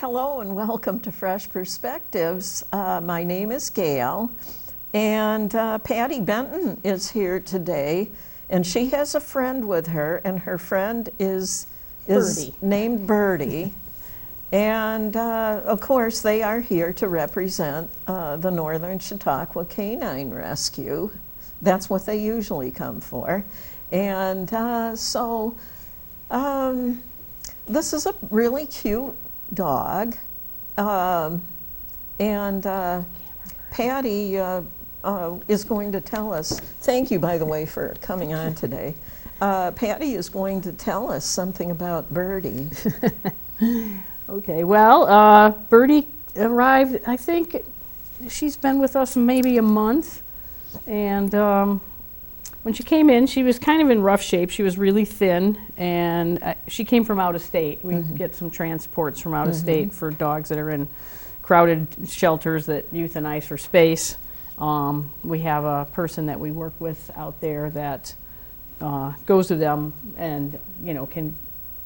Hello and welcome to Fresh Perspectives. My name is Gail, and Patty Benton is here today, and she has a friend with her, and her friend is Birdie. named Birdie. And of course, they are here to represent the Northern Chautauqua Canine Rescue. That's what they usually come for. And this is a really cute dog, and Patty is going to tell us, thank you by the way for coming on today. Patty is going to tell us something about Birdie. Okay, well, Birdie arrived, I think she's been with us maybe a month, and when she came in, she was kind of in rough shape. She was really thin, and she came from out of state. We get some transports from out of state for dogs that are in crowded shelters that euthanize for space. We have a person that we work with out there that goes to them and, you know,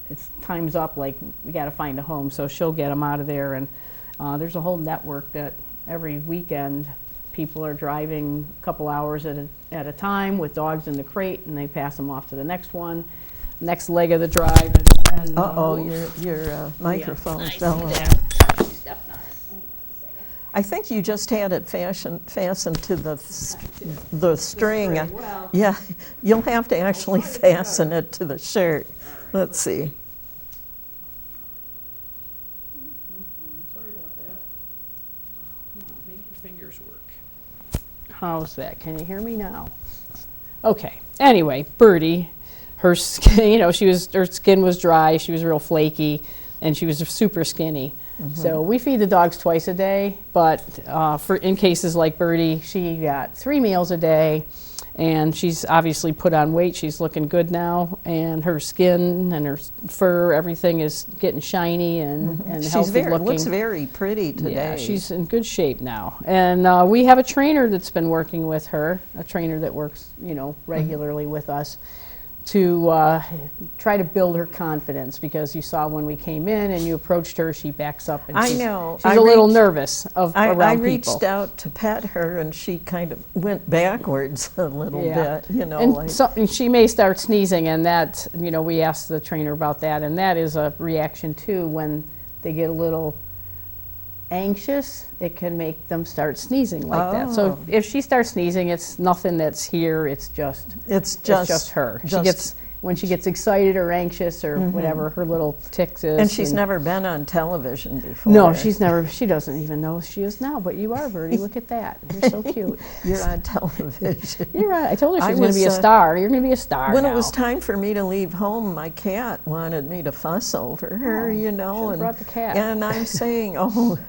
it's time's up, like we got to find a home, so she'll get them out of there. And there's a whole network that every weekend people are driving a couple hours at a time with dogs in the crate, and they pass them off to the next one, next leg of the drive. Your microphone fell off. Stepped on it. I think you just had it fastened to the string. Well, Yeah, you'll have to actually fasten it to the shirt. Let's see. Sorry about that. Come on, make your fingers work. How's that? Can you hear me now? Okay. Anyway, Birdie, her skin, you know, her skin was dry. She was real flaky, and she was super skinny. So we feed the dogs twice a day, but in cases like Birdie, she got 3 meals a day, and she's obviously put on weight. She's looking good now, and her skin and her fur, everything is getting shiny and healthy looking. Looks very pretty today. Yeah, she's in good shape now. And we have a trainer that's been working with her, a trainer that works, you know, regularly with us, to try to build her confidence, because you saw when we came in and you approached her, she backs up and she's a little nervous around people. I reached out to pet her, and she kind of went backwards a little bit, you know. And like, so she may start sneezing, and that, you know, we asked the trainer about that, and that is a reaction too. When they get a little anxious, it can make them start sneezing like that. So if she starts sneezing, it's nothing that's here. It's just her. When she gets excited or anxious or whatever her little tics is. And she's never been on television before. No, she's never. She doesn't even know she is now. But you are, Birdie. Look at that. You're so cute. You're on television. You're right. I told her she was going to be a star. You're going to be a star When now. it was time for me to leave home, my cat wanted me to fuss over her, you know. Should've brought the cat. And I'm saying, oh,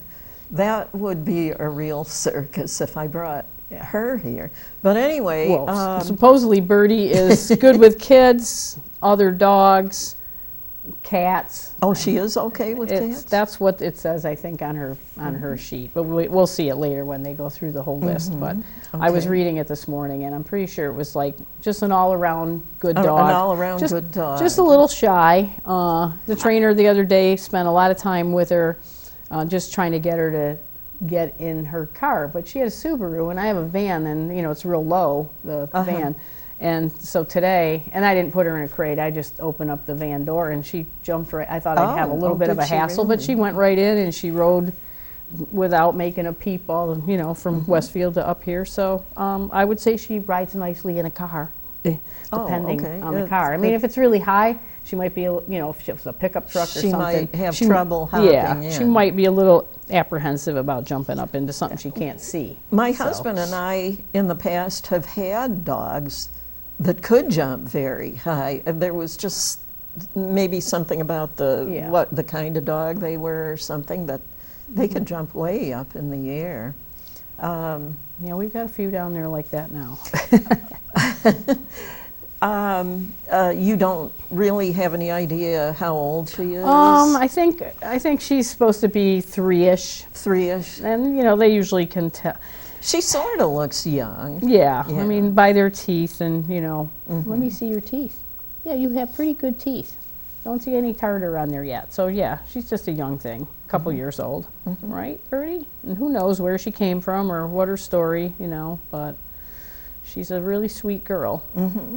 that would be a real circus if I brought her here. But anyway. Well, supposedly Birdie is good with kids, other dogs, cats. Oh, she is okay with cats? That's what it says, I think, on her sheet. But we'll see it later when they go through the whole list. But I was reading it this morning, and I'm pretty sure it was like just an all-around good dog. An all-around good dog. Just a little shy. The trainer the other day spent a lot of time with her, just trying to get her to get in her car. But she had a Subaru, and I have a van, and, you know, it's real low, the van. And so today, and I didn't put her in a crate, I just opened up the van door, and she jumped right. I thought I'd have a little bit of a hassle, but she went right in, and she rode without making a peep, all, you know, from Westfield to up here. So I would say she rides nicely in a car, depending on the car. I mean, if it's really high, she might be, you know, if it was a pickup truck or something. She might have trouble hopping in. She might be a little apprehensive about jumping up into something she can't see. My husband and I, in the past, have had dogs that could jump very high. There was just maybe something about the kind of dog they were or something, that they could jump way up in the air. Yeah, we've got a few down there like that now. You don't really have any idea how old she is? I think she's supposed to be 3-ish. 3-ish. And, you know, they usually can tell. She sort of looks young. Yeah, I mean, by their teeth, and, you know, let me see your teeth. Yeah, you have pretty good teeth. Don't see any tartar on there yet. So yeah, she's just a young thing, a couple years old, right, Birdie? And who knows where she came from or what her story, you know, but she's a really sweet girl.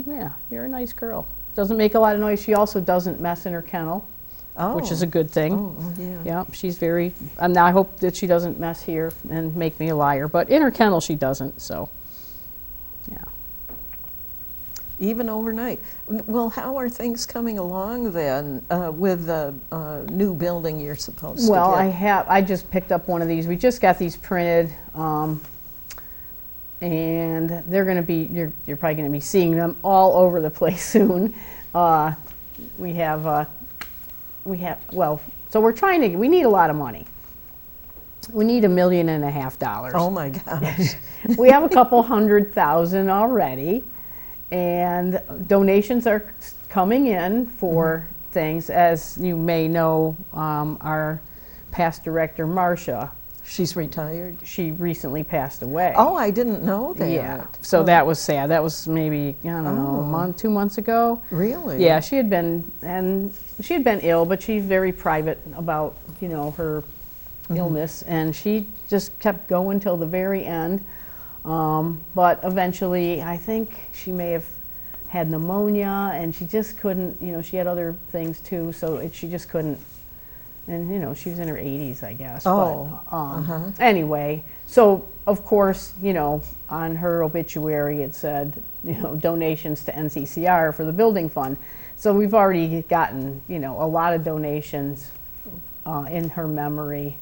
Yeah, you're a nice girl. Doesn't make a lot of noise. She also doesn't mess in her kennel, which is a good thing. Oh, yeah. Yeah, she's very, and I hope that she doesn't mess here and make me a liar, but in her kennel she doesn't, so yeah. Even overnight. Well, how are things coming along then with the new building you're supposed to Well, get? I just picked up one of these. We just got these printed, and they're going to be, you're probably going to be seeing them all over the place soon. We have, well, so we're trying to, we need a lot of money. We need $1.5 million. Oh my gosh. We have a couple $100,000 already, and donations are coming in for things. As you may know, our past director, Marcia, She's retired? she recently passed away. Oh, I didn't know that. Yeah, so that was sad. That was maybe, I don't know, a month, 2 months ago. Really? Yeah, she had been ill, but she's very private about, you know, her illness, and she just kept going till the very end. But eventually, I think she may have had pneumonia, and she just couldn't, you know, she had other things too, so she just couldn't. And, you know, she was in her 80s, I guess. Oh. But, anyway, so, of course, you know, on her obituary it said, you know, donations to NCCR for the building fund. So we've already gotten, you know, a lot of donations in her memory.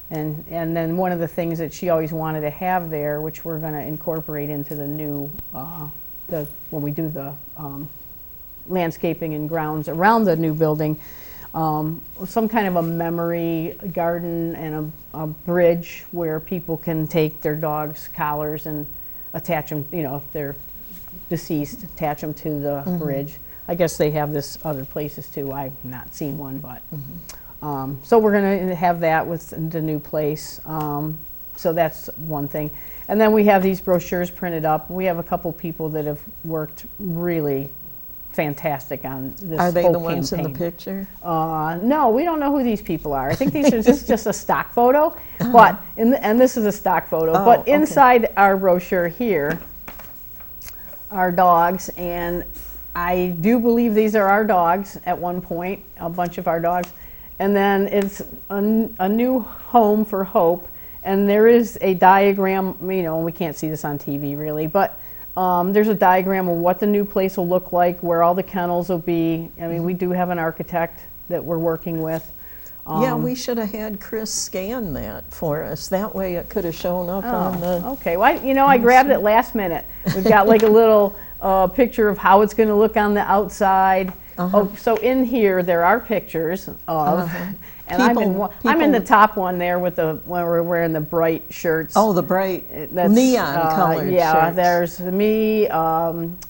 And then one of the things that she always wanted to have there, which we're going to incorporate into the new, when we do the landscaping and grounds around the new building, some kind of a memory garden and a bridge where people can take their dogs' collars and attach them, you know, if they're deceased, attach them to the bridge. I guess they have this other places too. I've not seen one, but so we're going to have that with the new place. So that's one thing. And then we have these brochures printed up. We have a couple people that have worked really fantastic on this. Are they whole the ones in the campaign. picture? No, we don't know who these people are. I think these are just a stock photo, but and this is a stock photo. But okay. Inside our brochure here are dogs, and I do believe these are our dogs at one point, a bunch of our dogs. And then it's a new home for Hope, and there is a diagram, you know, and we can't see this on TV really, but there's a diagram of what the new place will look like, where all the kennels will be. I mean, we do have an architect that we're working with. Yeah, we should have had Chris scan that for us. That way it could have shown up on the... Okay, well, you know, I grabbed it last minute. We've got like a little picture of how it's going to look on the outside. Oh, so in here there are pictures of, and I'm in the top one there with the when we're wearing the bright shirts. Oh, the bright neon colored yeah, shirts. there's me,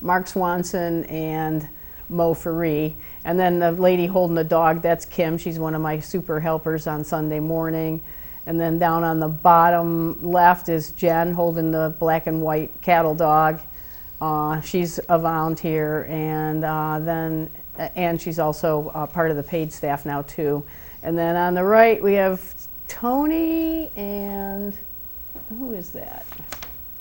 Mark Swanson, and Mo Faree. And then the lady holding the dog, that's Kim. She's one of my super helpers on Sunday morning. And then down on the bottom left is Jen holding the black and white cattle dog. She's a volunteer, and she's also part of the paid staff now too. And then on the right we have Tony, and who is that?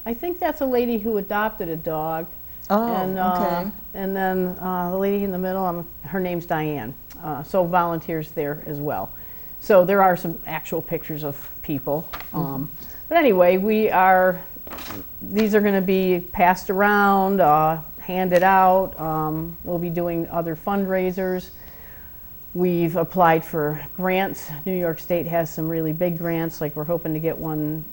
I think that's a lady who adopted a dog. Oh, and, okay. And then the lady in the middle, her name's Diane. So volunteers there as well. So there are some actual pictures of people. But anyway, these are going to be passed around, handed out. We'll be doing other fundraisers. We've applied for grants. New York State has some really big grants, like we're hoping to get one.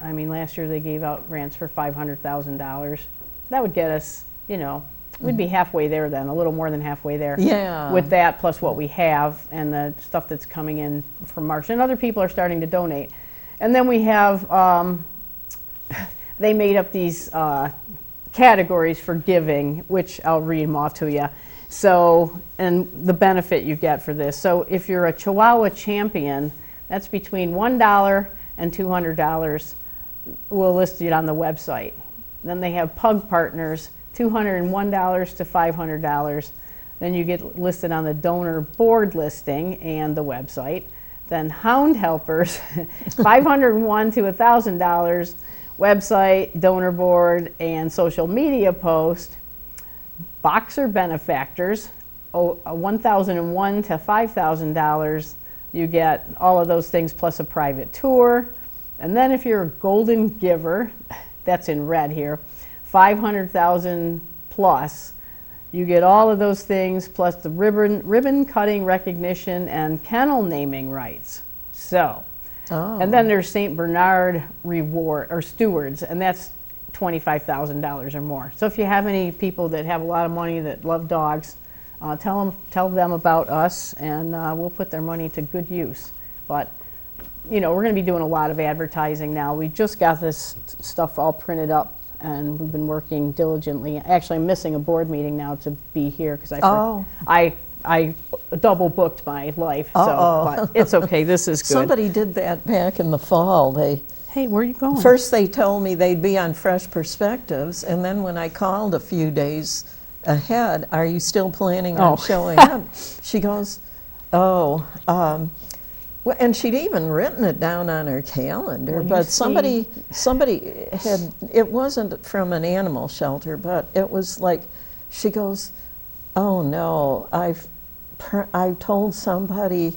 I mean, last year they gave out grants for $500,000. That would get us, you know, we'd be halfway there then, a little more than halfway there. Yeah. With that, plus what we have and the stuff that's coming in from March. And other people are starting to donate. And then we have, they made up these categories for giving, which I'll read them off to you. So, and the benefit you get for this. So if you're a Chihuahua champion, that's between $1 and $200. We'll list it on the website. Then they have pug partners, $201 to $500. Then you get listed on the donor board listing and the website. Then hound helpers, $501 to $1,000, website, donor board, and social media post. Boxer benefactors, $1,001 to $5,000. You get all of those things plus a private tour. And then if you're a golden giver, that's in red here, 500,000 plus, you get all of those things plus the ribbon cutting recognition and kennel naming rights. So, and then there's St. Bernard reward or stewards, and that's $25,000 or more. So if you have any people that have a lot of money that love dogs, tell them about us, and we'll put their money to good use. But you know, we're going to be doing a lot of advertising now. We just got this stuff all printed up, and we've been working diligently. Actually, I'm missing a board meeting now to be here because I double booked my life. So, but it's okay. This is good. Somebody did that back in the fall. Hey, where are you going? First they told me they'd be on Fresh Perspectives, and then when I called a few days ahead, are you still planning on showing up? She goes, well, and she'd even written it down on her calendar, Well, but somebody had, it wasn't from an animal shelter, but it was like, she goes, oh no, I told somebody,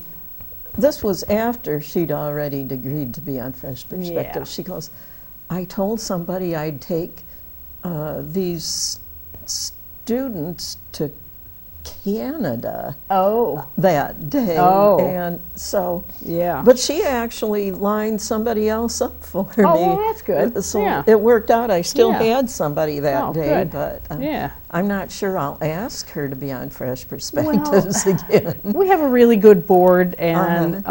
this was after she'd already agreed to be on Fresh Perspective. She goes, I told somebody I'd take these students to Canada that day. And so, but she actually lined somebody else up for me. Well, that's good. So it worked out. I still had somebody that day, good. But I'm not sure I'll ask her to be on Fresh Perspectives again. We have a really good board, and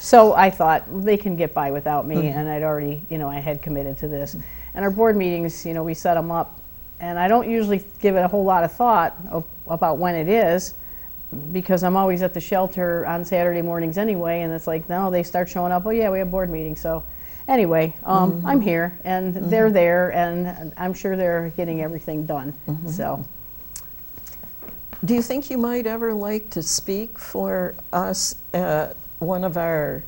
so I thought they can get by without me, and I'd already, you know, I had committed to this. And our board meetings, you know, we set them up, and I don't usually give it a whole lot of thought about when it is, because I'm always at the shelter on Saturday mornings anyway, and it's like, no, they start showing up, oh yeah, we have board meetings. So anyway, I'm here, and they're there, and I'm sure they're getting everything done. So, do you think you might ever like to speak for us at one of our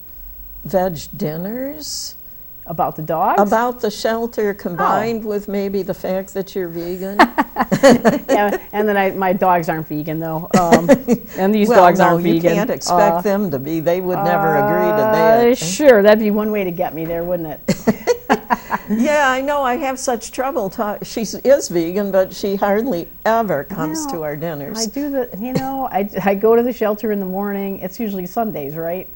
veg dinners? About the dogs? About the shelter, combined with maybe the fact that you're vegan? Yeah, and then my dogs aren't vegan, though. And these dogs aren't vegan. You can't expect them to be. They would never agree to that. Sure, that'd be one way to get me there, wouldn't it? Yeah, I know. I have such trouble. She is vegan, but she hardly ever comes to our dinners. I do I go to the shelter in the morning. It's usually Sundays, right?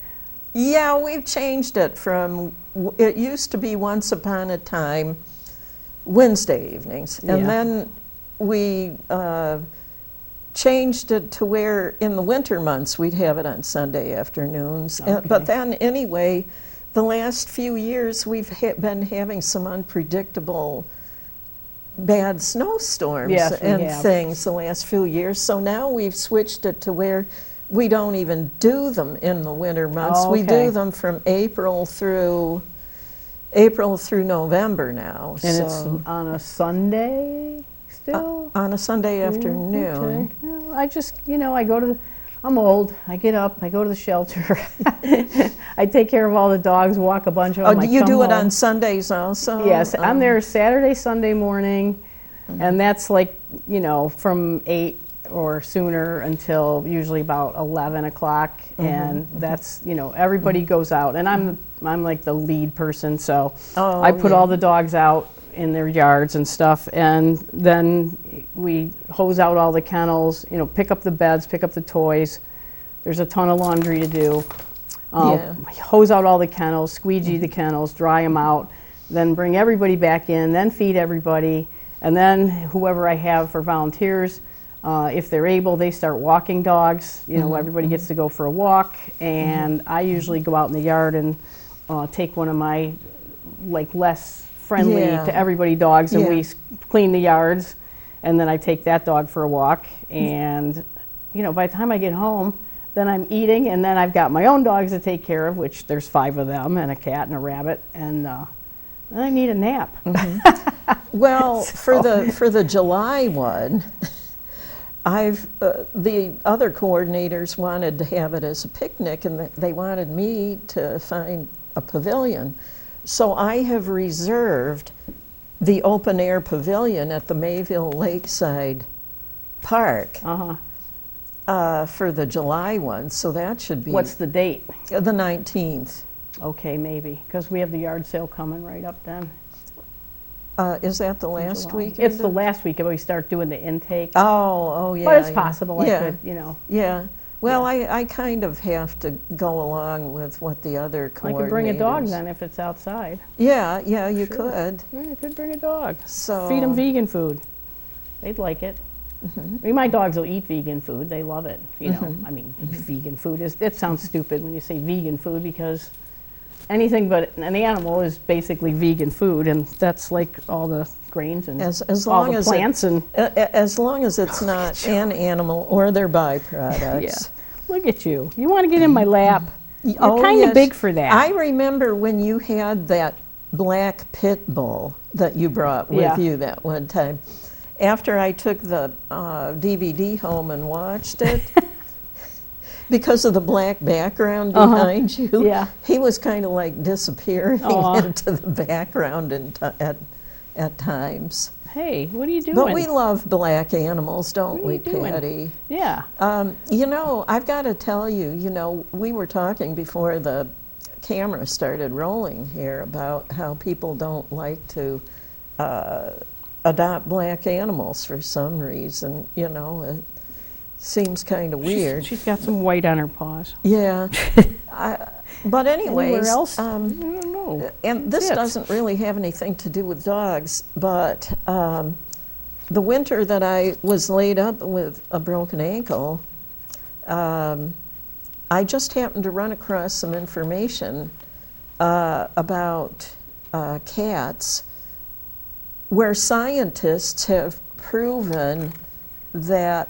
Yeah, we've changed it from, it used to be once upon a time Wednesday evenings, and then we changed it to where in the winter months we'd have it on Sunday afternoons. But then anyway, the last few years we've been having some unpredictable bad snowstorms and things the last few years. So now we've switched it to where we don't even do them in the winter months. We do them from April through November now. And it's on a Sunday still? On a Sunday afternoon. Well, I just, I go to I'm old. I get up, I go to the shelter. I take care of all the dogs, walk a bunch of them. Do you do it on Sundays also? Yes, I'm there Saturday, Sunday morning, and that's like, from 8 or sooner until usually about 11 o'clock, and that's, everybody goes out, and I'm like the lead person, so I put all the dogs out in their yards and stuff, and then we hose out all the kennels, pick up the beds, pick up the toys. There's a ton of laundry to do. Hose out all the kennels, squeegee the kennels, dry them out, then bring everybody back in, then feed everybody, and then whoever I have for volunteers, if they're able, they start walking dogs. Everybody gets to go for a walk, and I usually go out in the yard and take one of my less friendly to everybody dogs, and we clean the yards, and then I take that dog for a walk, and by the time I get home, then I'm eating, and then I've got my own dogs to take care of, which there's 5 of them, and a cat and a rabbit, and then I need a nap. Well, for the July one, the other coordinators wanted to have it as a picnic, and they wanted me to find a pavilion. So I have reserved the open air pavilion at the Mayville Lakeside Park for the July one, so that should be. What's the date? The 19th. Okay, maybe, because we have the yard sale coming right up then. Is that the last week? It's the last week, we start doing the intake. Oh, yeah. But it's possible, I could, Yeah. Well, I kind of have to go along with what the other coordinators. I could bring a dog then if it's outside. Yeah, you could. Yeah, you could bring a dog. So feed them vegan food. They'd like it. I mean, my dogs will eat vegan food. They love it. You know, I mean, vegan food it sounds stupid when you say vegan food, because anything but an animal is basically vegan food, and that's like all the grains and as all long the as plants as long as it's not an animal or their byproducts. Yeah. Look at you. You want to get in my lap. You're kind of yes. big for that. I remember when you had that black pit bull that you brought with you that one time. After I took the DVD home and watched it, because of the black background behind you, he was kind of like disappearing into the background at times. Hey, what are you doing? But we love black animals, don't we, Patty? Yeah. You know, I've got to tell you, we were talking before the camera started rolling here about how people don't like to adopt black animals for some reason, it seems kind of weird. She's got some white on her paws. Yeah. But anyways, anywhere else? I don't know. And this doesn't really have anything to do with dogs, but the winter that I was laid up with a broken ankle, I just happened to run across some information about cats, where scientists have proven that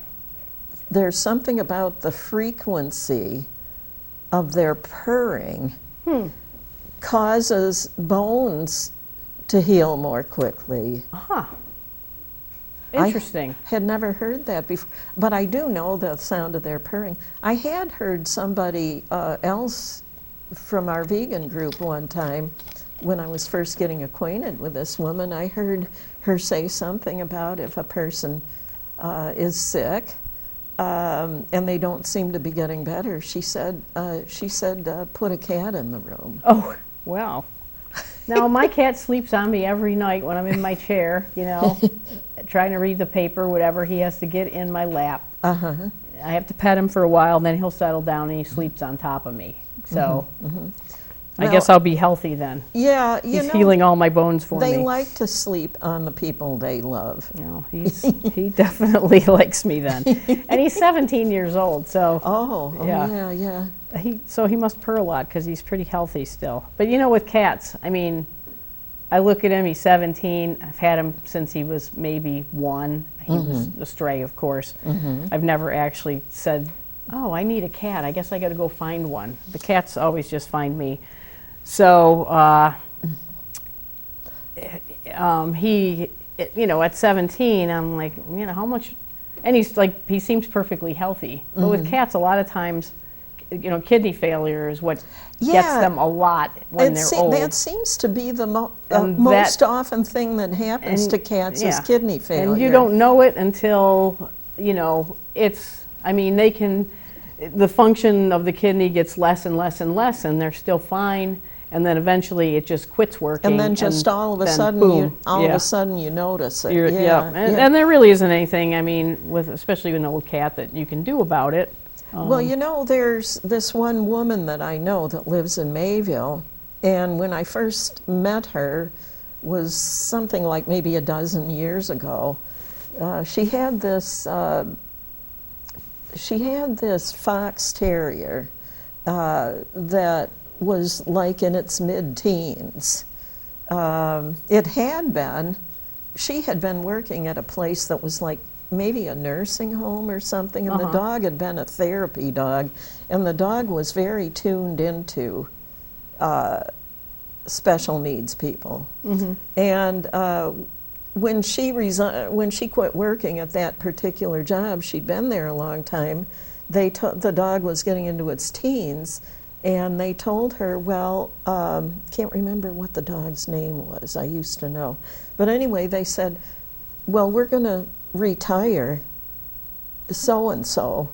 there's something about the frequency of their purring causes bones to heal more quickly. Interesting. I had never heard that before, but I do know the sound of their purring. I had heard somebody else from our vegan group one time, when I was first getting acquainted with this woman, I heard her say something about if a person is sick, and they don't seem to be getting better. She said, put a cat in the room. Oh, wow. Now, my cat sleeps on me every night when I'm in my chair, trying to read the paper, whatever. He has to get in my lap. I have to pet him for a while, then he'll settle down and he sleeps on top of me. So I guess I'll be healthy then. Yeah, he's healing all my bones for me. They like to sleep on the people they love. He definitely likes me then. And he's 17 years old, so. Yeah. So he must purr a lot because he's pretty healthy still. But with cats, I mean, I look at him, he's 17. I've had him since he was maybe 1. He was a stray, of course. I've never actually said, oh, I need a cat. I guess I got to go find one. The cats always just find me. So he, at 17, I'm like, how much? And he seems perfectly healthy. But with cats, a lot of times, kidney failure is what gets them a lot when they're old. That seems to be the most often thing that happens to cats is kidney failure. And you don't know it until, the function of the kidney gets less and less and less, and they're still fine. And then eventually it just quits working. And then just all of a sudden you notice it. And there really isn't anything, especially with an old cat, that you can do about it. Well, there's this one woman that I know that lives in Mayville, and when I first met her was something like maybe a dozen years ago. She had this fox terrier that was like in its mid-teens. She had been working at a place that was like maybe a nursing home or something, and the dog had been a therapy dog, and the dog was very tuned into special needs people. And when she quit working at that particular job, she'd been there a long time. The dog was getting into its teens, and they told her, well, can't remember what the dog's name was. I used to know. But anyway, they said, well, we're going to retire so-and-so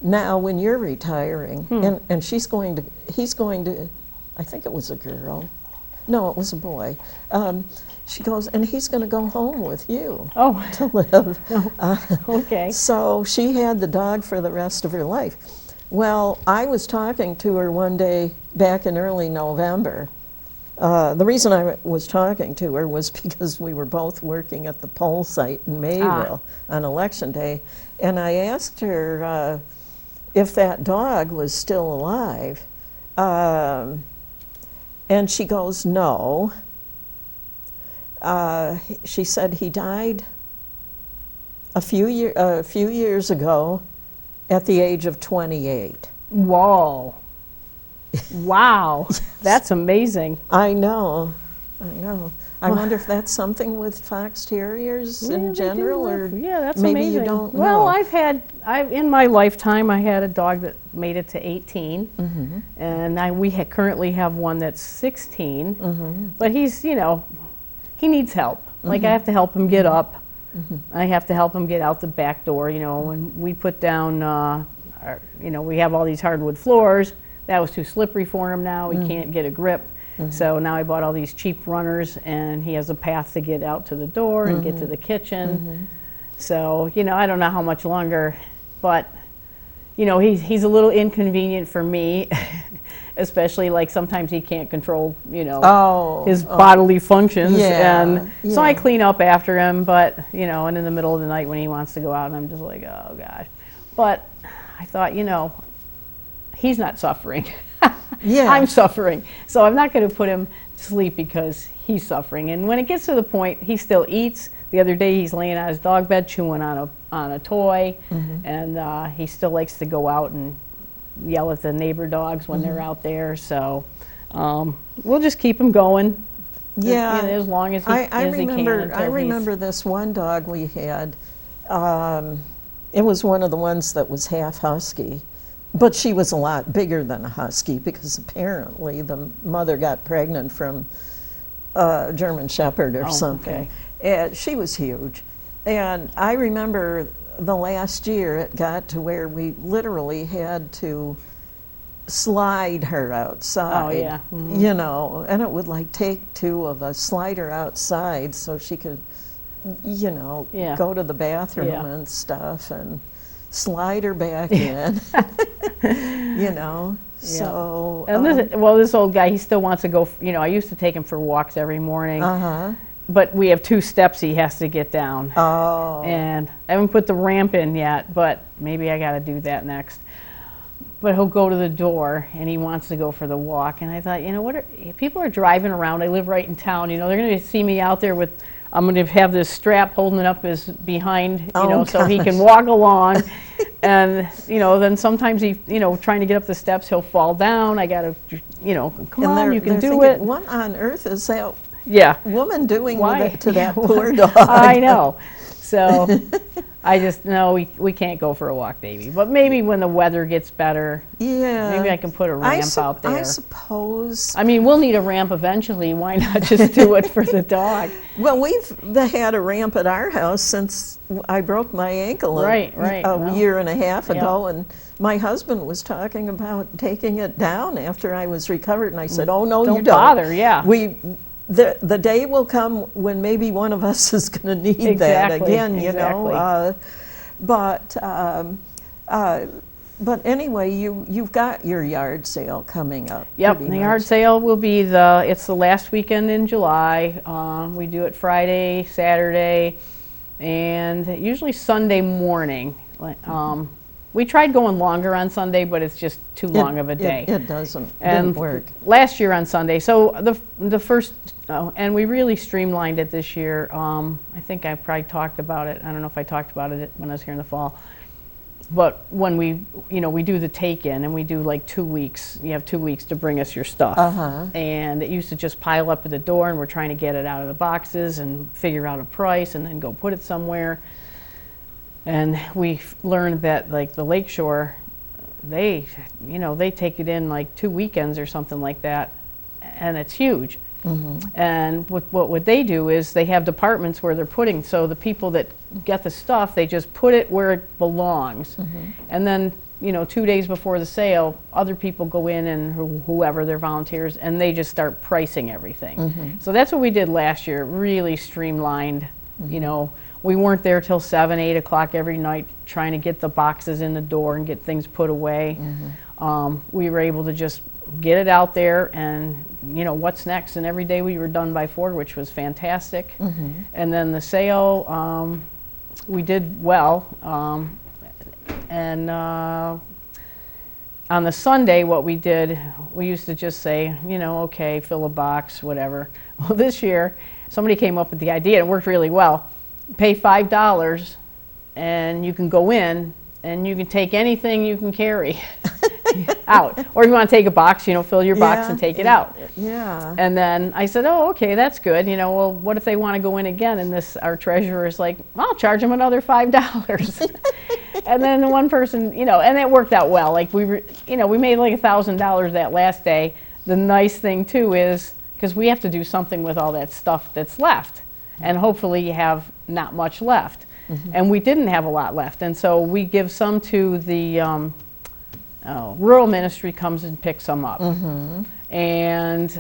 now when you're retiring. And he's going to, I think it was a girl. No, it was a boy. She goes, and he's going to go home with you to live. Okay. So she had the dog for the rest of her life. Well, I was talking to her one day back in early November. The reason I was talking to her was because we were both working at the poll site in Mayville on Election Day. And I asked her if that dog was still alive. And she goes, no. She said he died a few years ago at the age of 28. Whoa. Wow. That's amazing. I know. I wonder if that's something with fox terriers in general, or that's maybe amazing. you don't know. Well, in my lifetime, I had a dog that made it to 18, and we currently have one that's 16. But he's, he needs help. Like I have to help him get up. I have to help him get out the back door. When we put down, we have all these hardwood floors. That was too slippery for him now. He can't get a grip. So now I bought all these cheap runners, and he has a path to get out to the door and get to the kitchen. So, I don't know how much longer, but, he's a little inconvenient for me, especially like sometimes he can't control, his bodily functions. And so I clean up after him, but, and in the middle of the night when he wants to go out, and I'm just like, oh gosh. But I thought, he's not suffering. I'm suffering. So I'm not going to put him to sleep because he's suffering. And when it gets to the point, he still eats. The other day he's laying on his dog bed chewing on a toy, and he still likes to go out and yell at the neighbor dogs when they're out there. So we'll just keep him going. Yeah, as long as he can. I remember this one dog we had. It was one of the ones that was half husky. But she was a lot bigger than a husky because apparently the mother got pregnant from a German Shepherd or something. And she was huge. And I remember the last year it got to where we literally had to slide her outside. And it would take two of us, slide her outside so she could, go to the bathroom and stuff, and slide her back in. So. And this old guy, he still wants to go. I used to take him for walks every morning. But we have 2 steps he has to get down. And I haven't put the ramp in yet, but maybe I got to do that next. But he'll go to the door and he wants to go for the walk. And I thought, people are driving around. I live right in town. They're going to see me out there with. I'm going to have this strap holding it up his behind, so he can walk along. And, then sometimes he, trying to get up the steps, he'll fall down. I got to, come on, you can do it. What on earth is that woman doing to that poor dog? I know. So I just, no, we can't go for a walk, baby. But maybe when the weather gets better, maybe I can put a ramp out there. I suppose. I mean, we'll need a ramp eventually. Why not just do it for the dog? Well, we've had a ramp at our house since I broke my ankle a year and a half ago, and my husband was talking about taking it down after I was recovered, and I said, "Oh no, you don't bother." The day will come when maybe one of us is going to need that again, But anyway, you've got your yard sale coming up. Yep, the yard sale will be it's the last weekend in July. We do it Friday, Saturday, and usually Sunday morning. We tried going longer on Sunday, but it's just too long of a day. It didn't work. Last year on Sunday, so the first, and we really streamlined it this year. I think I probably talked about it. I don't know if I talked about it when I was here in the fall. But when we, we do the take-in, and we do like 2 weeks, you have 2 weeks to bring us your stuff. And it used to just pile up at the door, and we're trying to get it out of the boxes and figure out a price and then go put it somewhere. And we learned that like the Lakeshore, they take it in like 2 weekends or something like that, and it's huge. And what they do is they have departments where they're putting, so the people that get the stuff, they just put it where it belongs. And then, 2 days before the sale, other people go in, and whoever, they're volunteers, and they just start pricing everything. So that's what we did last year, really streamlined. We weren't there till 7, 8 o'clock every night trying to get the boxes in the door and get things put away. We were able to just get it out there, and what's next, and every day we were done by 4, which was fantastic. And then the sale, we did well, and on the Sunday what we did, we used to just say, okay, fill a box, whatever. Well, this year somebody came up with the idea, and it worked really well. Pay $5 and you can go in and you can take anything you can carry out. Or if you want to take a box, fill your box and take it out. And then I said, oh, okay, that's good. Well, what if they want to go in again? And our treasurer is like, I'll charge them another $5. And then the one person, and it worked out well. Like we made like $1,000 that last day. The nice thing too is, because we have to do something with all that stuff that's left. And hopefully you have not much left. And we didn't have a lot left. And so we give some to the rural ministry, comes and picks some up. And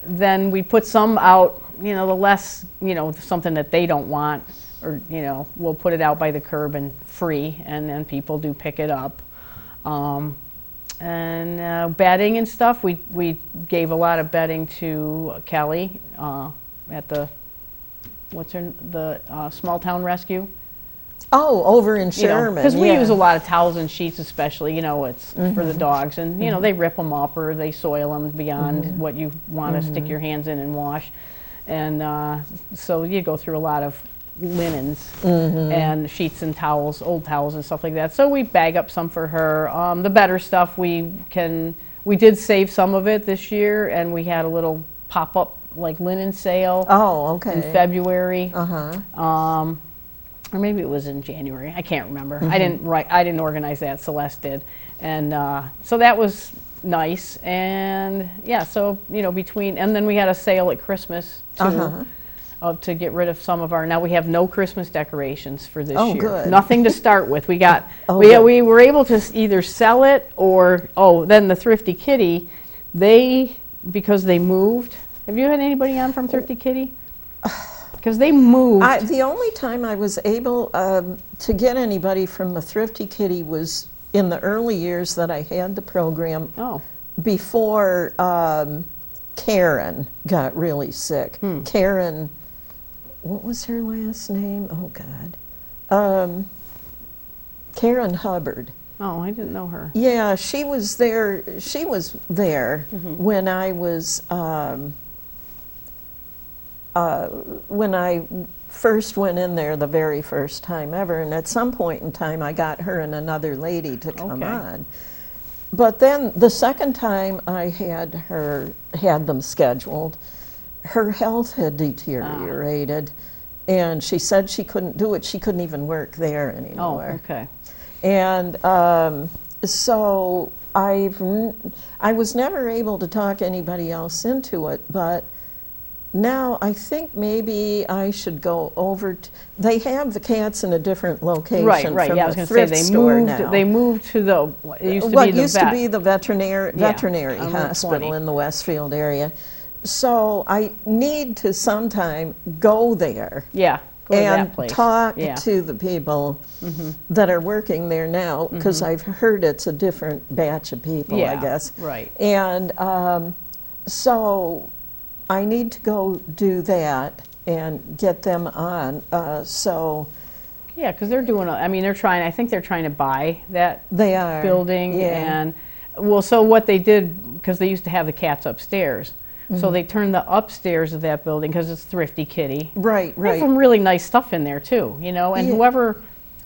then we put some out, the less, something that they don't want, or, we'll put it out by the curb and free, and then people do pick it up. And bedding and stuff, we gave a lot of bedding to Kelly at the small town rescue. Oh, over in Sherman. Because we use a lot of towels and sheets, especially, it's for the dogs, and they rip them up or they soil them beyond what you want to stick your hands in and wash. And so you go through a lot of linens and sheets and towels, old towels and stuff like that. So we bag up some for her. The better stuff we did save some of it this year, and we had a little pop-up like linen sale. In February. Or maybe it was in January. I can't remember. I didn't organize that. Celeste did, and so that was nice. And so between, and then we had a sale at Christmas too, to get rid of some of our. Now we have no Christmas decorations for this year. Good. Nothing to start with. We got we were able to either sell it or then the Thrifty Kitty, because they moved. Have you had anybody on from Thrifty Kitty? Because they moved. The only time I was able to get anybody from the Thrifty Kitty was in the early years that I had the program. Before Karen got really sick. Karen, what was her last name? Oh, God. Karen Hubbard. Oh, I didn't know her. Yeah, she was there. She was there when I was. When I first went in there the very first time ever, and at some point in time I got her and another lady to come on. But then the second time I had them scheduled, her health had deteriorated, and she said she couldn't do it. She couldn't even work there anymore. And so I was never able to talk anybody else into it, but now I think maybe I should go over they have the cats in a different location from the thrift store now. They moved to it used to be the veterinary hospital in the Westfield area. So I need to sometime go there. And talk to the people that are working there now, because I've heard it's a different batch of people, I guess. And so I need to go do that and get them on. Because they're doing. I think they're trying to buy that building. And so what they did, because they used to have the cats upstairs. So they turned the upstairs of that building, because it's Thrifty Kitty. They have some really nice stuff in there too, and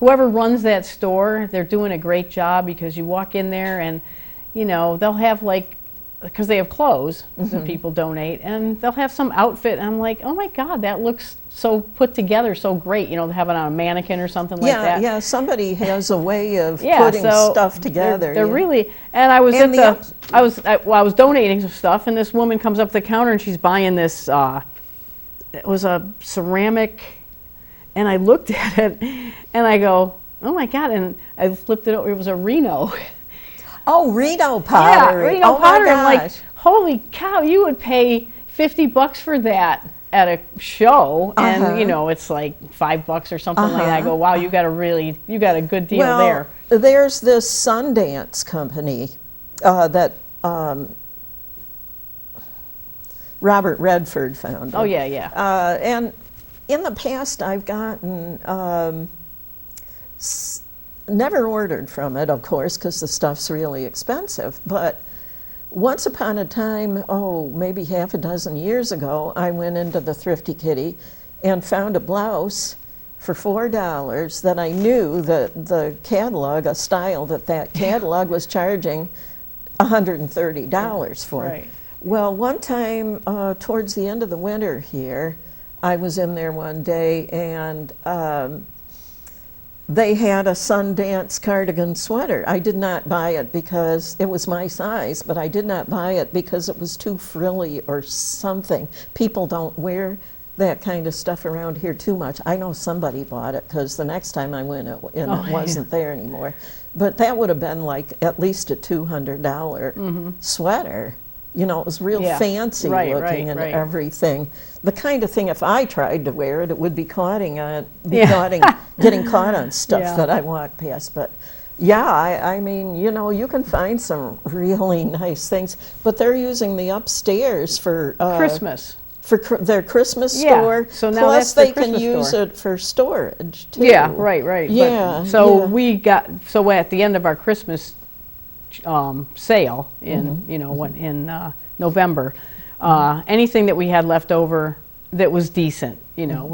whoever runs that store, they're doing a great job, because you walk in there and, you know, they'll have like, because they have clothes that people donate, and they'll have some outfit, and I'm like, oh my God, that looks so put together, so great. You know, they have it on a mannequin or something like that. Yeah, somebody has a way of putting stuff together. They're really, and I was And I was donating some stuff, and this woman comes up to the counter and she's buying this, it was a ceramic, and I looked at it and I go, oh my God, and I flipped it over, it was a Reno. Oh, Reno pottery. Yeah, Reno pottery. My I'm gosh. like, holy cow, you would pay $50 for that at a show, and you know, it's like $5 or something like that. I go, wow, you got a good deal there. There's this Sundance company that Robert Redford founded. Oh yeah, yeah. And in the past, I've gotten never ordered from it, of course, because the stuff's really expensive. But once upon a time, maybe half a dozen years ago, I went into the Thrifty Kitty and found a blouse for $4 that I knew that the catalog, a style that catalog was charging $130 for. Right. Well, one time towards the end of the winter here, I was in there one day, and they had a Sundance cardigan sweater. I did not buy it because it was my size, but I did not buy it because it was too frilly or something. People don't wear that kind of stuff around here too much. I know somebody bought it, because the next time I went, it wasn't there anymore. But that would have been like at least a $200 sweater. You know, it was real fancy looking and everything. The kind of thing, if I tried to wear it, it would be getting caught on stuff that I walk past. But yeah, I mean, you know, you can find some really nice things, but they're using the upstairs for Christmas. For their Christmas store. So now plus that's the they can Christmas use store. it for storage too. Yeah, right. Yeah. We got, so at the end of our Christmas sale in in November, anything that we had left over that was decent, you know,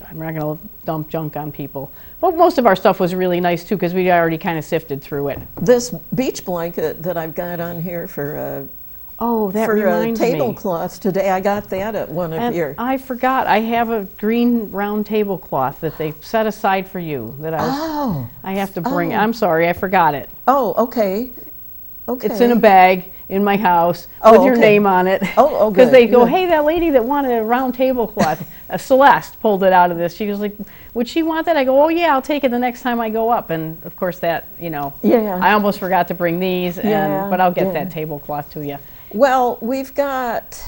I'm not going to dump junk on people, but most of our stuff was really nice too, because we already kind of sifted through it. This beach blanket that I've got on here for a tablecloth today, I got that at one of your. I forgot, I have a green round tablecloth that they set aside for you that I have to bring. I'm sorry, I forgot it. Oh, okay. Okay. It's in a bag in my house with your name on it. Oh, because they go, hey, that lady that wanted a round tablecloth, Celeste pulled it out of this. She was like, would she want that? I go, oh yeah, I'll take it the next time I go up. And of course that, you know, I almost forgot to bring these, but I'll get that tablecloth to you. Well, we've got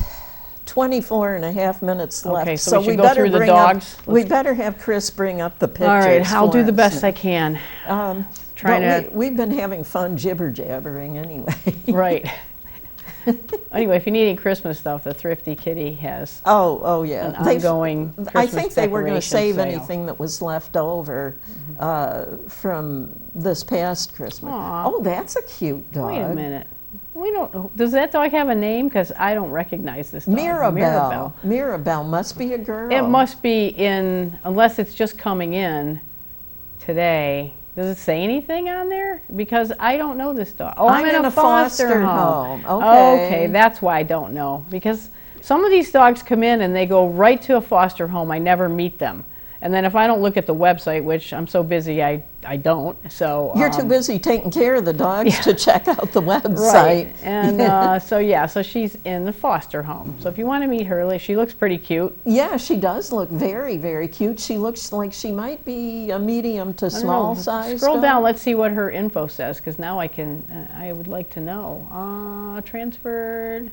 24 and a half minutes left. Okay, so we go through the dogs. We better have Chris bring up the pictures. All right, I'll do the best I can. We've been having fun jibber-jabbering anyway. Right. Anyway, if you need any Christmas stuff, the Thrifty Kitty has an ongoing Christmas I think they were going to save sale. anything that was left over from this past Christmas. Aww. Oh, that's a cute dog. Wait a minute. We don't. Does that dog have a name? Because I don't recognize this dog. Mirabelle. Mirabelle must be a girl. It must be unless it's just coming in today. Does it say anything on there? Because I don't know this dog. Oh, I'm in a foster home. Okay, that's why I don't know. Because some of these dogs come in and they go right to a foster home. I never meet them. And then if I don't look at the website, which I'm so busy, I don't. So you're too busy taking care of the dogs to check out the website. Right. And so she's in the foster home. So if you want to meet her, she looks pretty cute. Yeah, she does look very, very cute. She looks like she might be a medium to small size. Scroll down. Let's see what her info says, because now I would like to know. Transferred.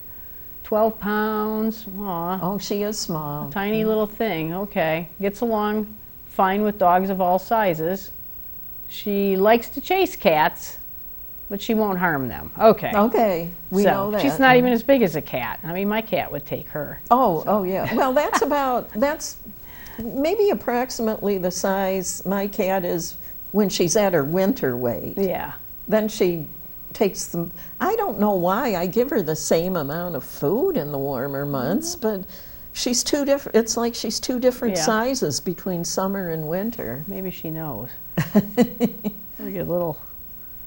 12 pounds. Aw. Oh, she is small. A tiny little thing. Okay. Gets along fine with dogs of all sizes. She likes to chase cats, but she won't harm them. Okay. Okay. We know that. She's not even as big as a cat. I mean, my cat would take her. Oh yeah. Well, that's maybe approximately the size my cat is when she's at her winter weight. Yeah. Then she takes them. I don't know why I give her the same amount of food in the warmer months, but She's two different. It's like she's two different Yeah. sizes between summer and winter. Maybe she knows. Look at little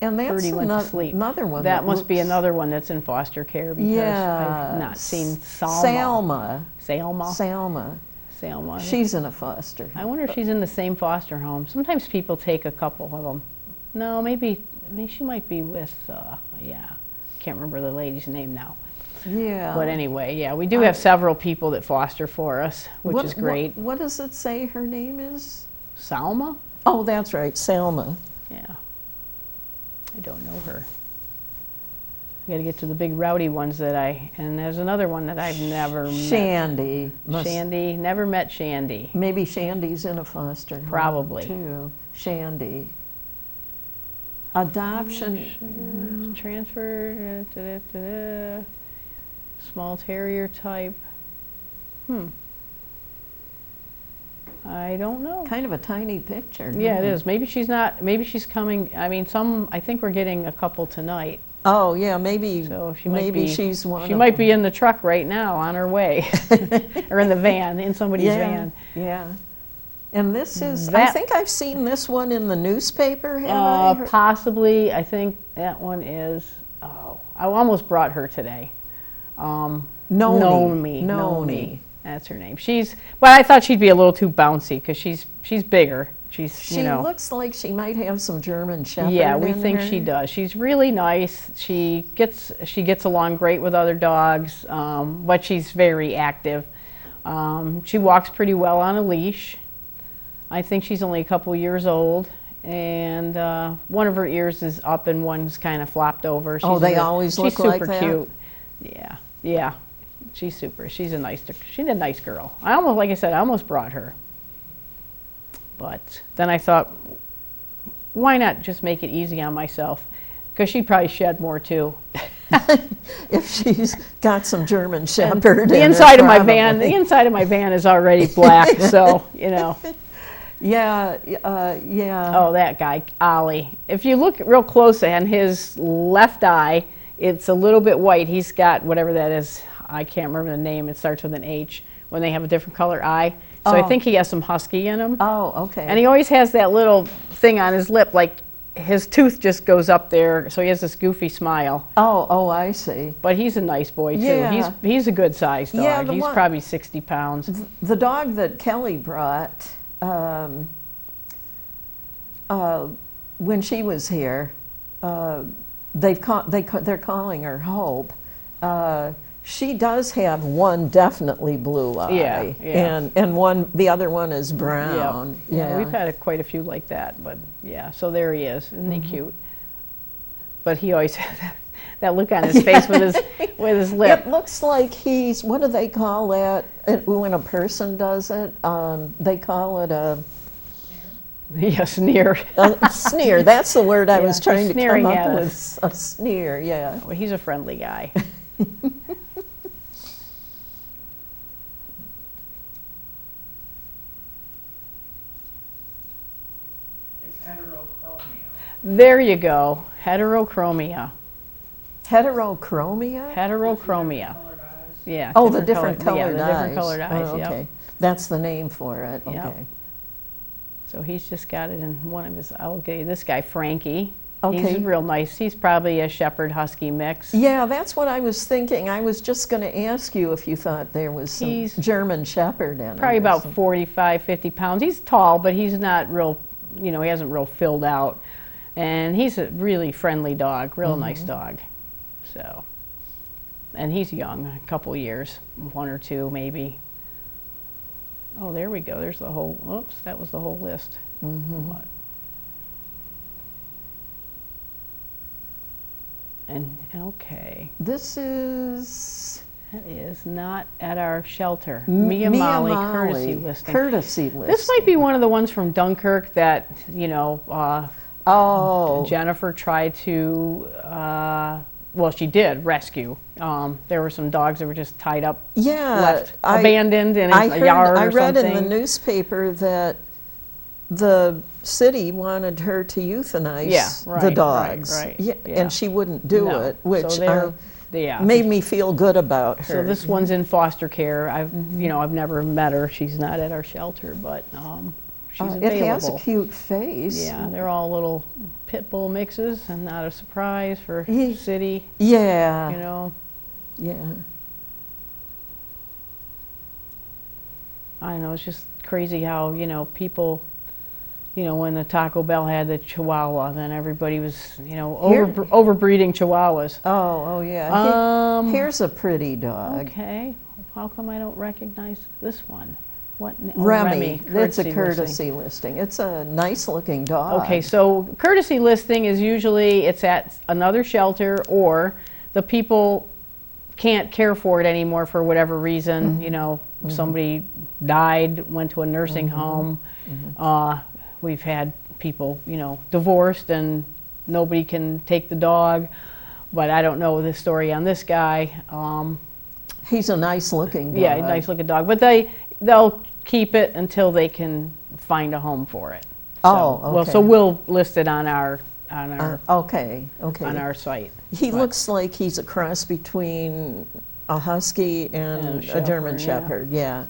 And that's Birdie went to sleep. another one. That must be looks- another one that's in foster care because Yeah. I've not seen Salma. Salma. Salma. She's in a foster. I wonder if she's in the same foster home. Sometimes people take a couple of them. No, maybe she might be with, yeah, can't remember the lady's name now. Yeah. But anyway, yeah, we do have several people that foster for us, which is great. What does it say her name is? Salma? Oh, that's right, Salma. Yeah. I don't know her. We got to get to the big rowdy ones and there's another one that I've never met. Shandy. Shandy, never met Shandy. Maybe Shandy's in a foster home, Probably. too. Shandy. Adoption. Transfer, small terrier type. I don't know. Kind of a tiny picture. Yeah, it is. Maybe she's not, maybe she's coming, I mean, I think we're getting a couple tonight. Oh, yeah, maybe, So she might maybe be, she's one she of might them. be in the truck right now on her way. Or in the van, in somebody's van. Yeah. And this is, I That- think I've seen this one in the newspaper, have I? Possibly, I think that one is, I almost brought her today. Nomi. Nomi. That's her name. But I thought she'd be a little too bouncy because she's bigger. She looks like she might have some German Shepherd Yeah, we in think her. she does. She's really nice. She gets along great with other dogs, but she's very active. She walks pretty well on a leash. I think she's only a couple years old, and one of her ears is up and one's kind of flopped over. They always look like that? She's super cute. Yeah. She's super. She's a nice girl. Like I said, I almost brought her. But then I thought, why not just make it easy on myself? Because she'd probably shed more too. If she's got some German Shepherd. The inside of my van is already black, so Yeah. Oh, that guy, Ollie. If you look real close on his left eye, it's a little bit white. He's got whatever that is. I can't remember the name. It starts with an H when they have a different color eye. So I think he has some husky in him. Oh, okay. And he always has that little thing on his lip, like his tooth just goes up there. So he has this goofy smile. Oh, I see. But he's a nice boy, too. Yeah. He's a good sized dog. Yeah, He's probably 60 pounds. The dog that Kelly brought, when she was here, they're calling her Hope. She does have one definitely blue eye, Yeah. and the other one is brown. Yeah, we've had quite a few like that, but yeah. So there he is, isn't he cute? But he always has that look on his face with his lip. It looks like he's, what do they call that when a person does it? They call it a Yeah, sneer. sneer. That's the word I was he's trying to sneering come up at with. A sneer, yeah. Well, he's a friendly guy. There you go. Heterochromia. Heterochromia? Heterochromia. Yeah. Oh, the different color, colored the eyes. different colored eyes. Oh, okay. Yep. That's the name for it. Yep. Okay. So he's just got it in one of his. Okay, this guy Frankie. Okay. He's real nice. He's probably a Shepherd Husky mix. Yeah, that's what I was thinking. I was just going to ask you if you thought there was some He's German Shepherd in him. Probably or about something. 45, 50 pounds. He's tall, but he's not real. He hasn't real filled out. And he's a really friendly dog, real nice dog. So, and he's young, a couple years, 1 or 2 maybe. Oh, there we go. There's the whole. Oops, that was the whole list. What? And okay, This is that is not at our shelter. Mia Molly Molly, courtesy listing. Courtesy listing. This might be one of the ones from Dunkirk that Oh. Jennifer tried to. Well, she did rescue. There were some dogs that were just tied up, left abandoned in a yard or I read something. in the newspaper that the city wanted her to euthanize the dogs. Right. Yeah, Yeah. and she wouldn't do No. it, which So made me feel good about her. So this one's in foster care. I've never met her. She's not at our shelter, but she's available. It has a cute face. Yeah, they're all little pit bull mixes, and not a surprise for city. Yeah. You know. Yeah. I don't know. It's just crazy how people. When the Taco Bell had the Chihuahua, then everybody was, overbreeding Chihuahuas. Oh, yeah. Here's a pretty dog. Okay. How come I don't recognize this one? What? Remy. It's a courtesy listing. It's a nice-looking dog. Okay, so courtesy listing is usually it's at another shelter, or the people can't care for it anymore for whatever reason. Somebody died, went to a nursing home. We've had people, divorced and nobody can take the dog, but I don't know the story on this guy. He's a nice-looking dog. Yeah, a nice-looking dog, but they'll keep it until they can find a home for it. So we'll list it on our on our site. He looks like he's a cross between a husky and a German Shepherd. Yeah.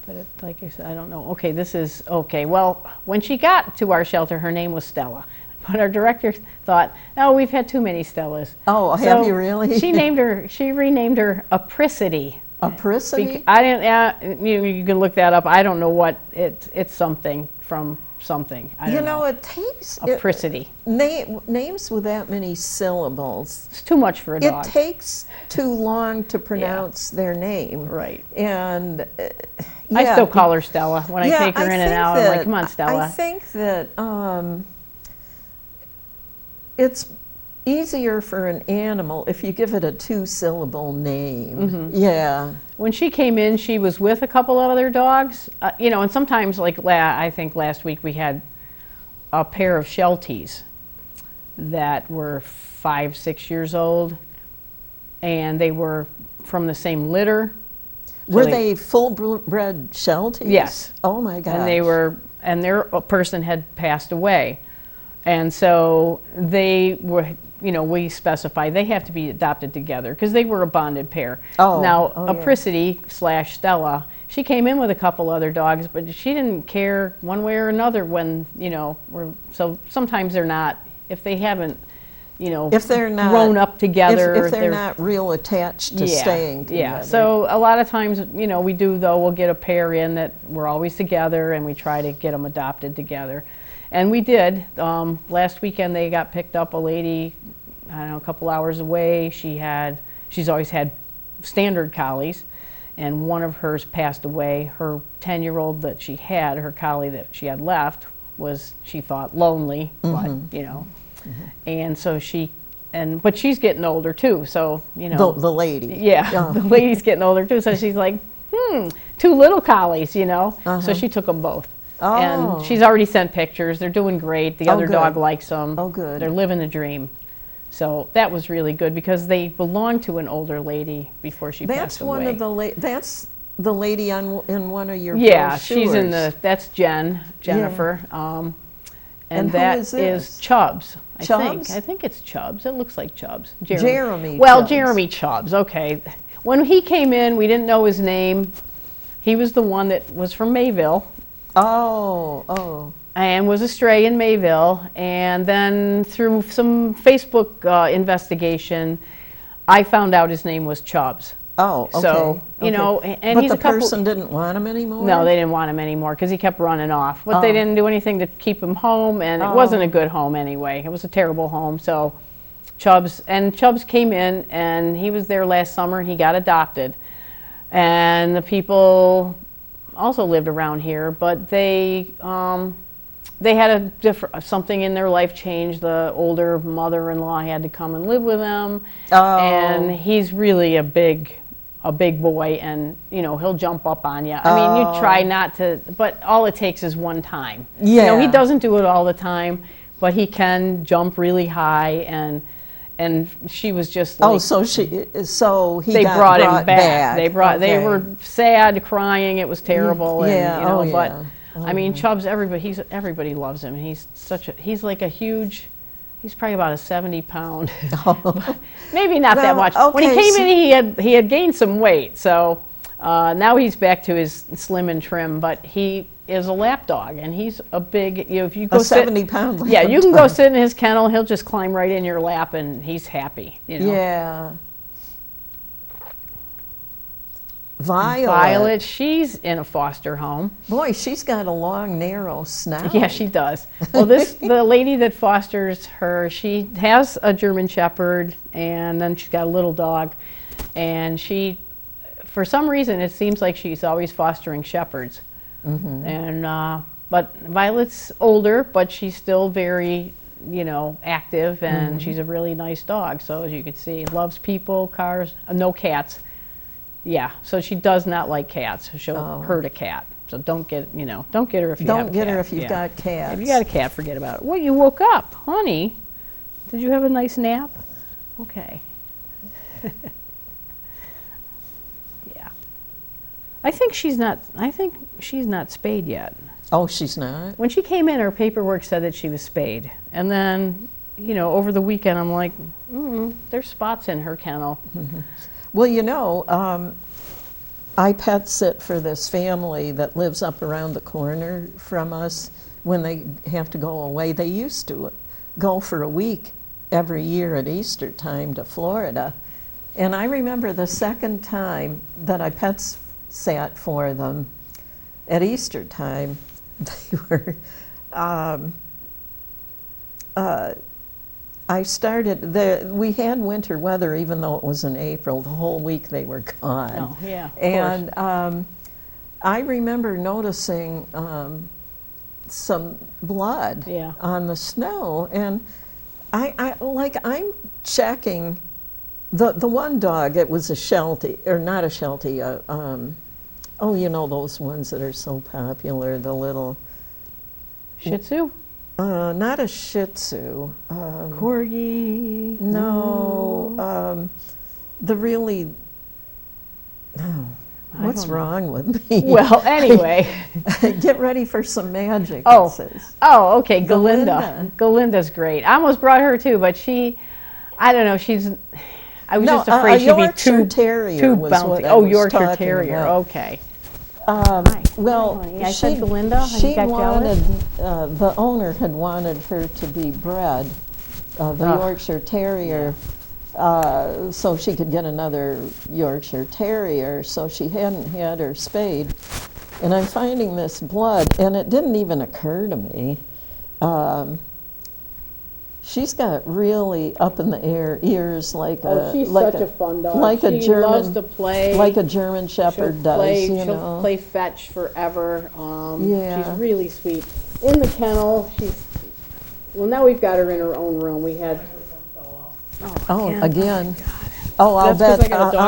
But like I said, I don't know. Okay, this is okay. Well, when she got to our shelter, her name was Stella, but our director thought, "Oh, we've had too many Stellas." Oh, so have you really? She renamed her Apricity. Apricity? I didn't. You can look that up. I don't know what it's something from something. I don't know. It takes Apricity. Names with that many syllables. It's too much for a dog. It takes too long to pronounce their name. Right. And I still call her Stella when I take her in and out. I'm like, come on, Stella. I think that it's easier for an animal if you give it a two-syllable name. Yeah. When she came in, she was with a couple of other dogs, and sometimes, like I think last week we had a pair of Shelties that were 5, 6 years old, and they were from the same litter. So were they full-bred Shelties? Yes. Oh my gosh. And their person had passed away, and so they were. We specify they have to be adopted together because they were a bonded pair. Apricity / Stella, she came in with a couple other dogs, but she didn't care one way or another when, so sometimes they're not, if they haven't, if they're not grown up together. If they're not real attached to staying together. Yeah, so a lot of times, we'll get a pair in that we're always together and we try to get them adopted together. And we did. Last weekend they got picked up, a lady, a couple hours away. She's always had standard collies, and one of hers passed away. Her 10-year-old that she had, her collie that she had left, was, she thought, lonely, but, and so but she's getting older too, so, The lady. Yeah, the lady's getting older too, so she's like, 2 little collies, so she took them both. Oh. And she's already sent pictures. They're doing great. The other dog likes them. Oh, good. They're living the dream. So that was really good because they belonged to an older lady before she passed away. That's the lady in one of your brochures. She's in that's Jennifer. Yeah. And that is Chubbs. Chubbs? I think it's Chubbs. It looks like Chubbs. Jeremy Chubbs. Jeremy Chubbs. Okay. When he came in, we didn't know his name. He was the one that was from Mayville. Oh. And was a stray in Mayville, and then through some Facebook investigation, I found out his name was Chubbs. Oh, okay. So, and but the person didn't want him anymore? No, they didn't want him anymore because he kept running off. But they didn't do anything to keep him home, and it wasn't a good home anyway. It was a terrible home. So Chubbs came in, and he was there last summer, and he got adopted. And the people also lived around here, but they had something in their life change. The older mother-in-law had to come and live with them, and he's really a big boy, and he'll jump up on you. I mean, you try not to, but all it takes is one time. Yeah. He doesn't do it all the time, but he can jump really high, and she was just like, they brought him back. They were sad, crying. It was terrible. And, but I mean, Chubbs, everybody loves him. He's like a huge He's probably about a 70-pound. Oh. Maybe not that much. When he okay, came in, he had gained some weight, so now he's back to his slim and trim. But he is a lap dog, and he's a big. If you go a 70-pound lap yeah, you can dog. go sit in his kennel. He'll just climb right in your lap, and he's happy. Yeah. Violet, she's in a foster home. Boy, she's got a long, narrow snout. Yeah, she does. Well, the lady that fosters her, she has a German Shepherd, and then she's got a little dog, and she, for some reason, it seems like she's always fostering Shepherds. Mm-hmm. And but Violet's older, but she's still very, active, and Mm-hmm. she's a really nice dog. So as you can see, loves people, cars, no cats. Yeah, so she does not like cats. She'll hurt a cat. So don't get her if you have a cat. Don't get her if you've got cats. If you got a cat, forget about it. Well, you woke up, honey. Did you have a nice nap? Okay. Yeah. I think she's not spayed yet. Oh, she's not? When she came in, her paperwork said that she was spayed. And then, over the weekend, I'm like, there's spots in her kennel. Mm-hmm. Well, I pet sit for this family that lives up around the corner from us when they have to go away. They used to go for a week every year at Easter time to Florida. And I remember the second time that I pet sat for them at Easter time, they were, we had winter weather even though it was in April. The whole week they were gone. Oh, yeah, And I remember noticing some blood on the snow, and I'm checking the one dog. It was a Sheltie, or not a Sheltie. Those ones that are so popular, the little Shih Tzu? Not a Shih Tzu. Corgi? No. The really. No. What's wrong with me? Well, anyway. Get ready for some magic. Oh, it says. Okay, Galinda. Galinda's great. I almost brought her too, but I don't know, I was just afraid she'd be too bouncy. Oh, Yorkshire Terrier, okay. Well, I said Galinda. She wanted, the owner had wanted her to be bred, the Yorkshire Terrier, so she could get another Yorkshire Terrier, so she hadn't had her spayed. And I'm finding this blood, and it didn't even occur to me. She's got really up in the air ears like she's such a fun dog. Like she loves to play. Like a German Shepherd does. She'll play fetch forever. Yeah. She's really sweet. In the kennel, now we've got her in her own room. We had. Again. Oh, I'll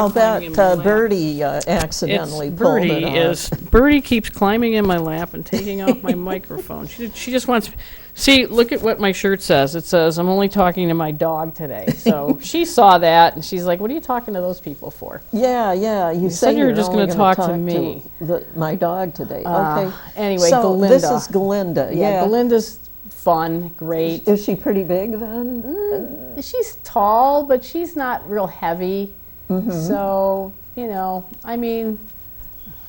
bet Birdie accidentally pulled it off. Birdie keeps climbing in my lap and taking off my microphone. She just wants. See, look at what my shirt says. It says, "I'm only talking to my dog today." So she saw that, and she's like, "What are you talking to those people for?" Yeah. You said you were just going to talk to me. My dog today. Okay. Anyway, so Galinda. This is Galinda. Yeah. Galinda's fun, great. Is she pretty big then? She's tall, but she's not real heavy. Mm-hmm. So,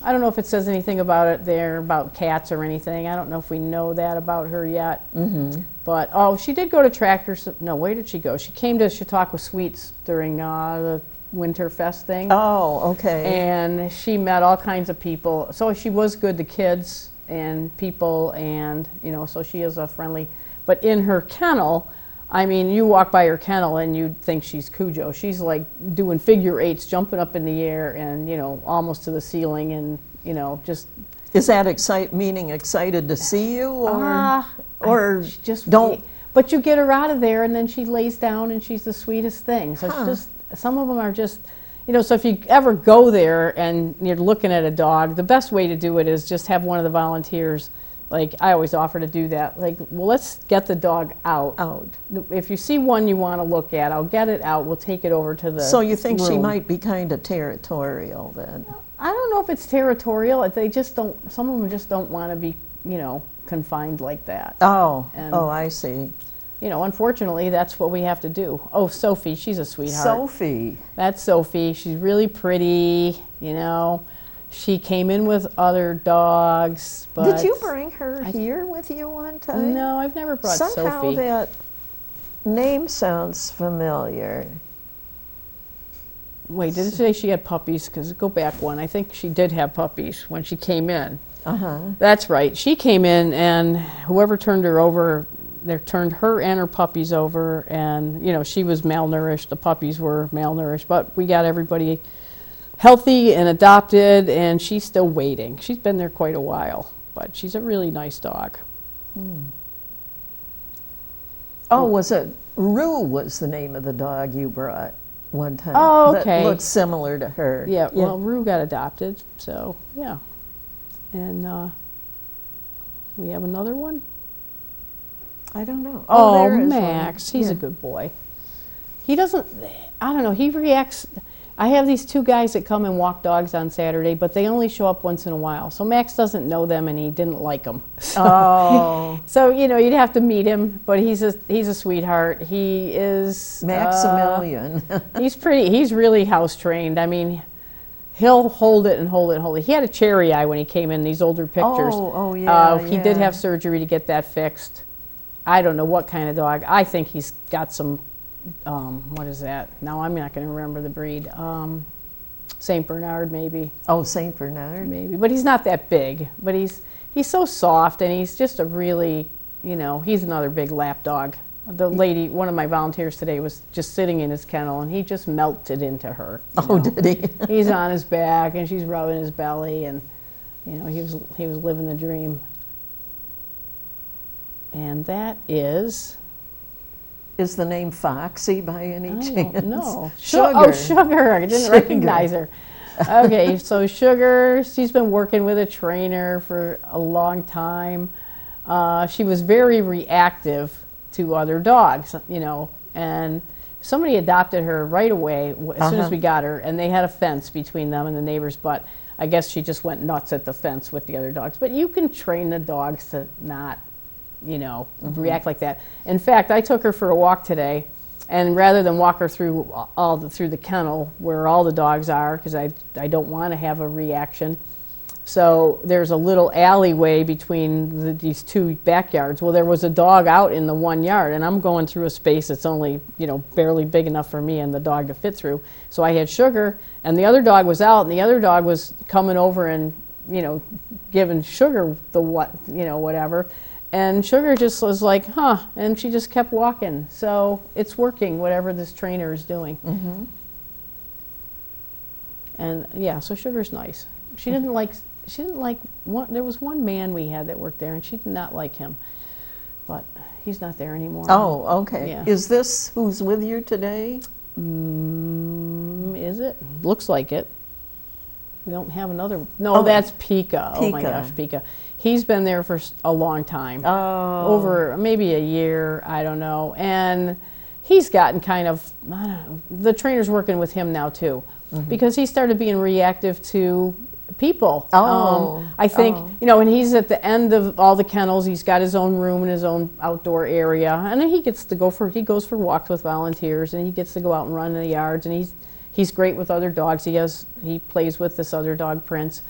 I don't know if it says anything about it there, about cats or anything. I don't know if we know that about her yet. Mm-hmm. But, she did go to where did she go? She came to Chautauqua Sweets during the Winterfest thing. Oh, okay. And she met all kinds of people. So she was good to kids and people, and, so she is a friendly. But in her kennel, you walk by her kennel and you'd think she's Cujo. She's like doing figure eights, jumping up in the air and, almost to the ceiling and, just. Is that excited to see you or just don't? But you get her out of there and then she lays down and she's the sweetest thing. So some of them are just, so if you ever go there and you're looking at a dog, the best way to do it is just have one of the volunteers. Like, I always offer to do that. Like, well, let's get the dog out. If you see one you want to look at, I'll get it out. We'll take it over to the So you think room. She might be kind of territorial then? I don't know if it's territorial. They just don't, some of them just don't want to be, confined like that. Oh, I see. you know, unfortunately, that's what we have to do. Oh, Sophie, she's a sweetheart. Sophie. That's Sophie. She's really pretty, you know. She came in with other dogs, but... Did you bring her here with you one time? No, I've never brought Somehow Sophie. that name sounds familiar. Wait, did it say she had puppies? Because go back one. I think she did have puppies when she came in. Uh-huh. That's right. She came in, and whoever turned her over, they turned her and her puppies over, and, you know, she was malnourished. The puppies were malnourished, but we got everybody healthy and adopted, and she's still waiting. She's been there quite a while, but she's a really nice dog. Oh, was it Rue was the name of the dog you brought one time? Oh, okay. That looked similar to her. Yeah, well, Rue got adopted, so, yeah. And we have another one? I don't know. Oh, there is Max, one. he's a good boy. He doesn't, I don't know, he reacts. I have these two guys that come and walk dogs on Saturday, but they only show up once in a while. So Max doesn't know them, and he didn't like them. So, so you know, you'd have to meet him, but he's a sweetheart. He is Maximilian. He's pretty. He's really house trained. I mean, he'll hold it and hold it and hold it. He had a cherry eye when he came in these older pictures. Oh, yeah. He did have surgery to get that fixed. I don't know what kind of dog. I think he's got some. What is that? Now I'm not going to remember the breed. Saint Bernard, maybe. Oh, Saint Bernard. Maybe, but he's not that big. But he's so soft, and he's just a really, you know, he's another big lap dog. The lady, one of my volunteers today, was just sitting in his kennel, and he just melted into her. Oh, did he? He's on his back, and she's rubbing his belly, and you know, he was living the dream. And that is. Is the name Foxy by any chance? No. Sugar. Oh, Sugar. I didn't recognize her. Okay, so Sugar, she's been working with a trainer for a long time. She was very reactive to other dogs, you know, and somebody adopted her right away as soon as we got her, and they had a fence between them and the neighbors, but I guess she just went nuts at the fence with the other dogs. But you can train the dogs to not, you know, react like that. In fact, I took her for a walk today, and rather than walk her through through the kennel where all the dogs are, because I don't want to have a reaction. So there's a little alleyway between these two backyards. Well, there was a dog out in the one yard, and I'm going through a space that's only, you know, barely big enough for me and the dog to fit through. So I had Sugar, and the other dog was out, and the other dog was coming over and, you know, giving Sugar the whatever. And Sugar just was like, huh, and she just kept walking. So it's working, whatever this trainer is doing. And yeah, so Sugar's nice. She didn't like there was one man we had that worked there, and she did not like him. But he's not there anymore. Oh, okay. Yeah. Is this who's with you today? Is it? Looks like it. We don't have another. No, that's Pika. Oh my gosh, Pika. He's been there for a long time. Over maybe a year, I don't know. And he's gotten kind of, I don't know, the trainer's working with him now too, because he started being reactive to people. I think, you know, and he's at the end of all the kennels. He's got his own room and his own outdoor area, and then he gets to he goes for walks with volunteers, and he gets to go out and run in the yards, and he's great with other dogs. He plays with this other dog, Prince.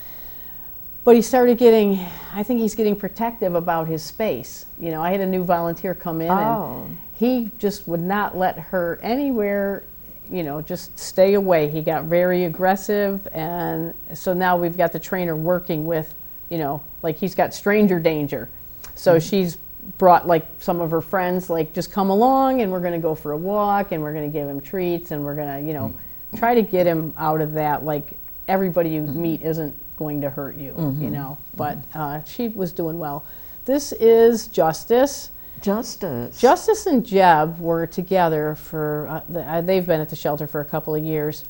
But he started getting, I think he's getting protective about his space. You know, I had a new volunteer come in, and he just would not let her anywhere, you know, just stay away. He got very aggressive, and so now we've got the trainer working with, you know, like he's got stranger danger. So she's brought like some of her friends, like just come along, and we're going to go for a walk, and we're going to give him treats, and we're going to, you know, try to get him out of that. Like everybody you meet isn't going to hurt you, you know, but she was doing well. This is Justice. Justice and Jeb were together for, they've been at the shelter for a couple of years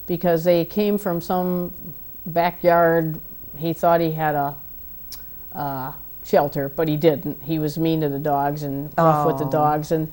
because they came from some backyard. He thought he had a shelter, but he didn't. He was mean to the dogs and rough with the dogs. And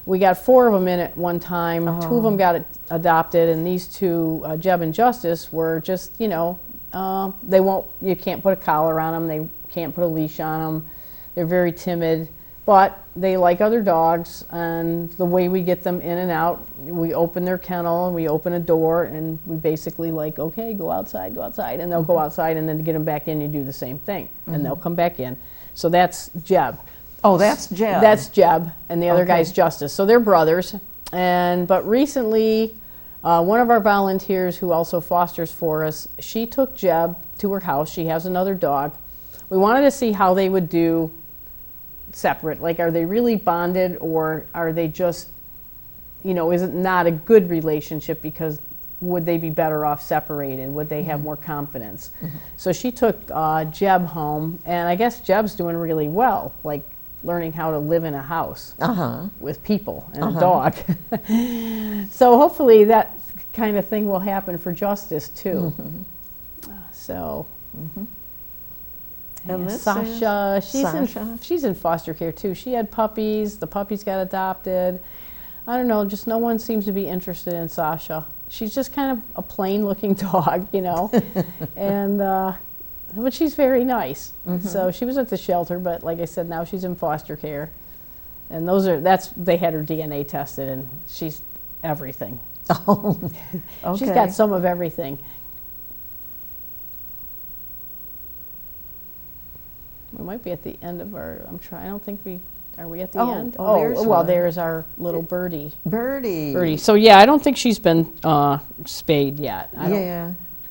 we got 4 of them in at one time. 2 of them got adopted, and these two, Jeb and Justice, were just, you know, you can't put a collar on them. They can't put a leash on them. They're very timid. But they like other dogs, and the way we get them in and out, we open their kennel and we open a door, and we basically like, okay, go outside, and they'll go outside, and then to get them back in, you do the same thing, and they'll come back in. So that's Jeb. Oh, that's Jeb. That's Jeb, and the other Okay. guy's Justice. So they're brothers. But recently, one of our volunteers who also fosters for us, she took Jeb to her house. She has another dog. We wanted to see how they would do separate. Like, are they really bonded, or are they just, is it not a good relationship because would they be better off separated? Would they have more confidence? So she took Jeb home, and I guess Jeb's doing really well, like learning how to live in a house with people and a dog. So hopefully that kind of thing will happen for Justice too. So. And this Sasha, Sasha? she's in foster care too. She had puppies. The puppies got adopted. I don't know, just no one seems to be interested in Sasha. She's just kind of a plain-looking dog, and but she's very nice. So she was at the shelter, but like I said, now she's in foster care, and they had her DNA tested, and she's everything. Oh, okay. She's got some of everything. We might be at the end of our. I don't think we. Are we at the end? There's our little Birdie. Birdie. So yeah, I don't think she's been spayed yet.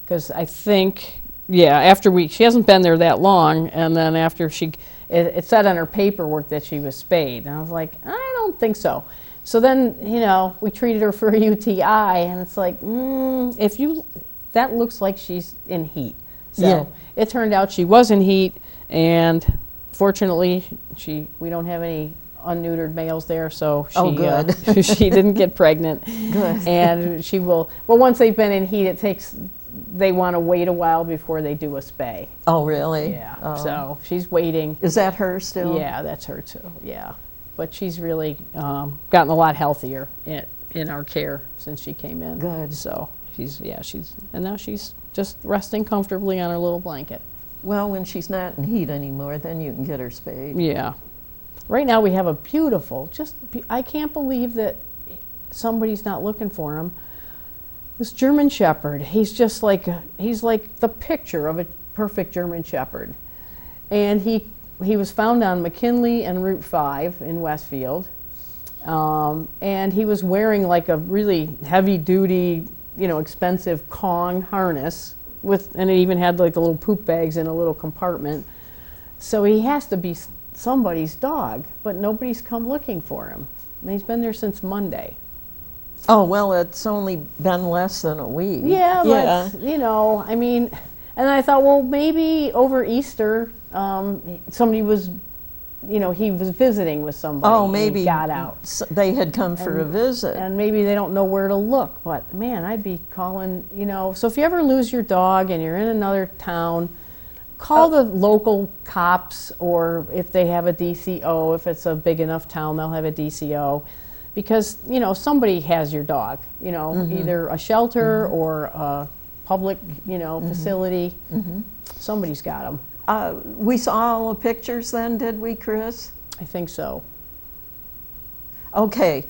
Because I think after she hasn't been there that long, and then after it said on her paperwork that she was spayed, and I was like, I don't think so. So then we treated her for a UTI, and it's like, that looks like she's in heat. So it turned out she was in heat. And fortunately, we don't have any unneutered males there, so she didn't get pregnant. Good. And she will. Well, once they've been in heat, they want to wait a while before they do a spay. Oh, really? Yeah. Oh. So she's waiting. Is that her still? Yeah, that's her too. Yeah, but she's really gotten a lot healthier in our care since she came in. Good. So and now she's just resting comfortably on her little blanket. Well, when she's not in heat anymore, then you can get her spayed. Yeah. Right now we have a beautiful, I can't believe that somebody's not looking for him. This German Shepherd, he's like the picture of a perfect German Shepherd. And he was found on McKinley and Route 5 in Westfield. And he was wearing like a really heavy duty, expensive Kong harness. And it even had like the little poop bags in a little compartment. So he has to be somebody's dog, but nobody's come looking for him. And he's been there since Monday. Oh, well, it's only been less than a week. Yeah, but, and I thought, well, maybe over Easter, somebody was, he was visiting with somebody. Oh, maybe he got out. They had come for a visit. And maybe they don't know where to look. But, man, I'd be calling, So if you ever lose your dog and you're in another town, call the local cops, or if they have a DCO, if it's a big enough town, they'll have a DCO. Because, somebody has your dog, either a shelter or a public, facility. Somebody's got them. We saw all the pictures then, did we, Chris? I think so. Okay.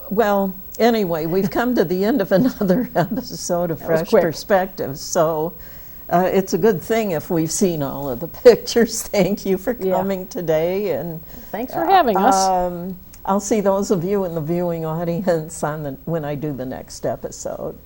Well, anyway, we've come to the end of another episode of Fresh Perspectives. So it's a good thing if we've seen all of the pictures. Thank you for coming today. And thanks for having us. I'll see those of you in the viewing audience when I do the next episode.